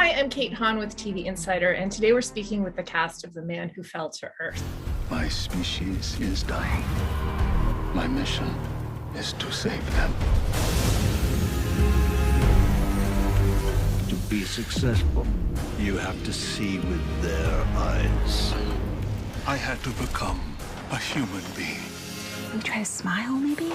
Hi, I'm Kate Hahn with TV Insider, and today we're speaking with the cast of The Man Who Fell to Earth. My species is dying. My mission is to save them. To be successful, you have to see with their eyes. I had to become a human being. We try to smile, maybe?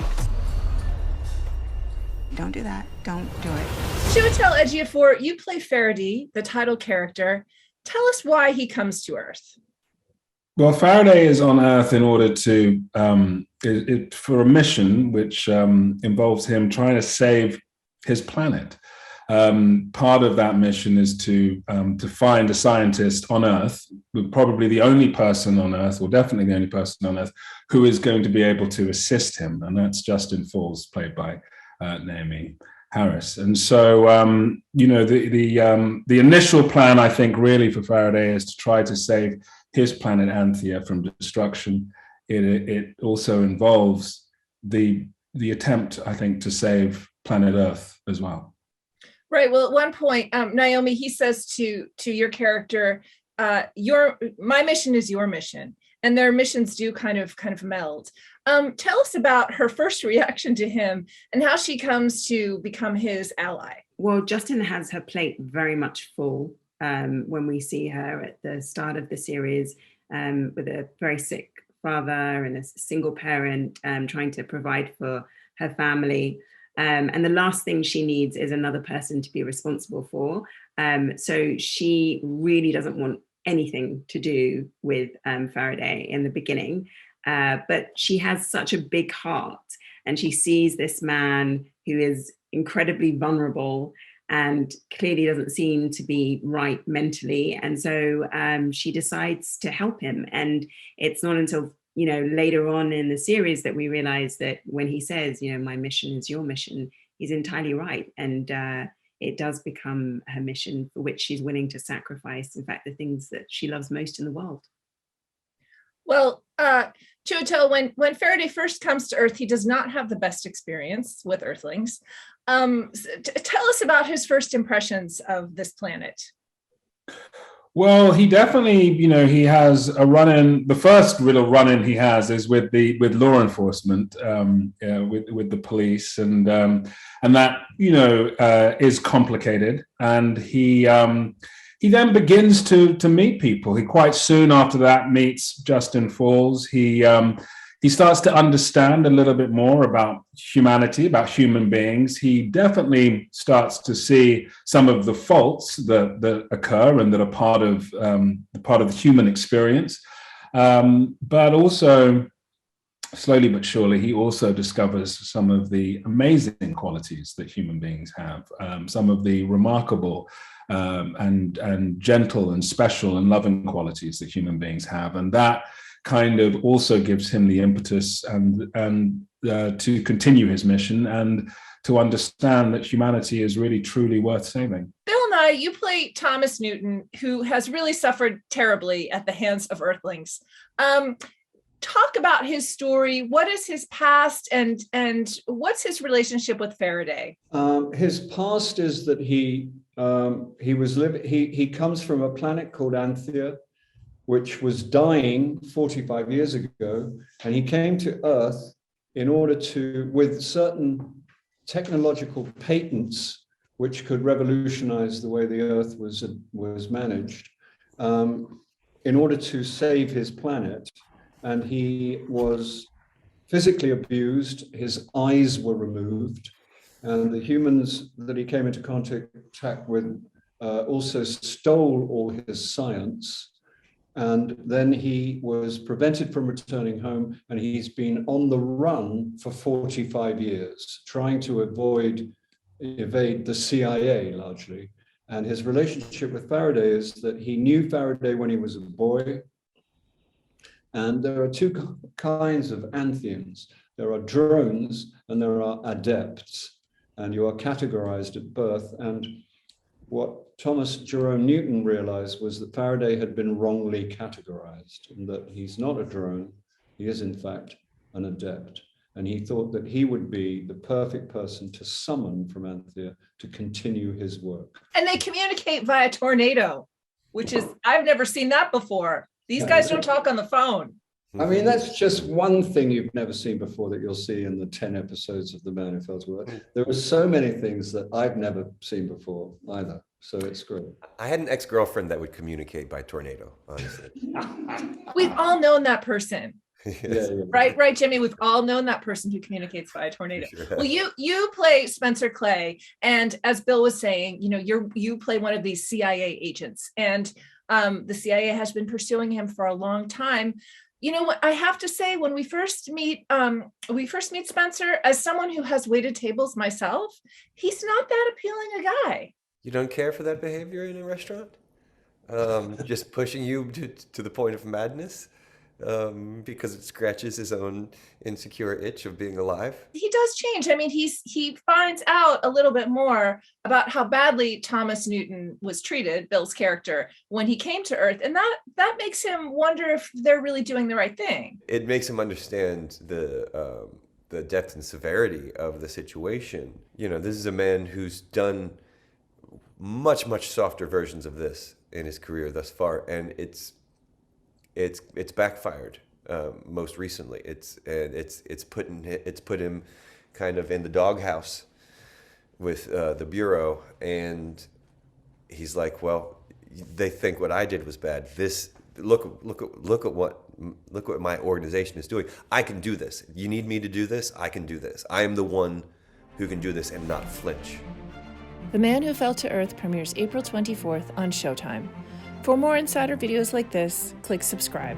Don't do that. Don't do it. Chiwetel Ejiofer, you play Faraday, the title character. Tell us why he comes to Earth. Well, Faraday is on Earth in order to, for a mission which involves him trying to save his planet. Part of that mission is to find a scientist on Earth, probably the only person on Earth, or definitely the only person on Earth, who is going to be able to assist him, and that's Justin Falls, played by Naomie Harris. And so, the initial plan, I think, really for Faraday is to try to save his planet Anthea from destruction. It also involves the attempt, I think, to save planet Earth as well. Right. Well, at one point, Naomie, he says to your character, my mission is your mission, and their missions do kind of meld. Tell us about her first reaction to him and how she comes to become his ally. Well, Justin has her plate very much full when we see her at the start of the series with a very sick father and a single parent trying to provide for her family. And the last thing she needs is another person to be responsible for. So she really doesn't want anything to do with Faraday in the beginning. But she has such a big heart, and she sees this man who is incredibly vulnerable and clearly doesn't seem to be right mentally. And so she decides to help him. And it's not until later on in the series that we realize that when he says, my mission is your mission, he's entirely right. And it does become her mission, for which she's willing to sacrifice, in fact, the things that she loves most in the world. Well, Chiwetel, when Faraday first comes to Earth, he does not have the best experience with Earthlings. Tell us about his first impressions of this planet. Well, he definitely, he has a run-in. The first real run-in he has is with law enforcement, with the police, and that is complicated. And he then begins to meet people. He quite soon after that meets Justin Falls. He starts to understand a little bit more about humanity, about human beings. He definitely starts to see some of the faults that occur and that are part of the human experience. But also, slowly but surely, he also discovers some of the amazing qualities that human beings have, some of the remarkable and gentle and special and loving qualities that human beings have. And that kind of also gives him the impetus and to continue his mission and to understand that humanity is really truly worth saving. Bill Nighy, you play Thomas Newton, who has really suffered terribly at the hands of Earthlings. Talk about his story. What is his past, and what's his relationship with Faraday? His past is that he comes from a planet called Anthea, which was dying 45 years ago, and he came to Earth in order with certain technological patents, which could revolutionize the way the Earth was managed, in order to save his planet. And he was physically abused, his eyes were removed, and the humans that he came into contact with also stole all his science. And then he was prevented from returning home, and he's been on the run for 45 years, trying to evade the CIA largely. And his relationship with Faraday is that he knew Faraday when he was a boy. And there are two kinds of Antheans. There are drones and there are adepts, and you are categorized at birth. And what Thomas Jerome Newton realized was that Faraday had been wrongly categorized, and that he's not a drone, he is in fact an adept. And he thought that he would be the perfect person to summon from Anthea to continue his work. And they communicate via tornado, which is, I've never seen that before. These guys don't talk on the phone. I mean, that's just one thing you've never seen before that you'll see in the 10 episodes of The Man Who Fell to Earth. There are so many things that I've never seen before either. So it's great. I had an ex-girlfriend that would communicate by tornado, honestly. We've all known that person. Yeah. Right, Jimmy. We've all known that person who communicates via tornado. Sure. Well, you play Spencer Clay, and as Bill was saying, you play one of these CIA agents, and the CIA has been pursuing him for a long time. You know what I have to say, when we first meet Spencer, as someone who has waited tables myself, he's not that appealing a guy. You don't care for that behavior in a restaurant? Just pushing you to the point of madness? Because it scratches his own insecure itch of being alive. He does change. I mean, he finds out a little bit more about how badly Thomas Newton was treated, Bill's character, when he came to Earth, and that makes him wonder if they're really doing the right thing. It makes him understand the depth and severity of the situation. This is a man who's done much, much softer versions of this in his career thus far, and it's backfired most recently. It's put him kind of in the doghouse with the Bureau, and he's like, well, they think what I did was bad. Look at what my organization is doing. I can do this. You need me to do this? I can do this. I am the one who can do this and not flinch. The Man Who Fell to Earth premieres April 24th on Showtime. For more insider videos like this, click subscribe.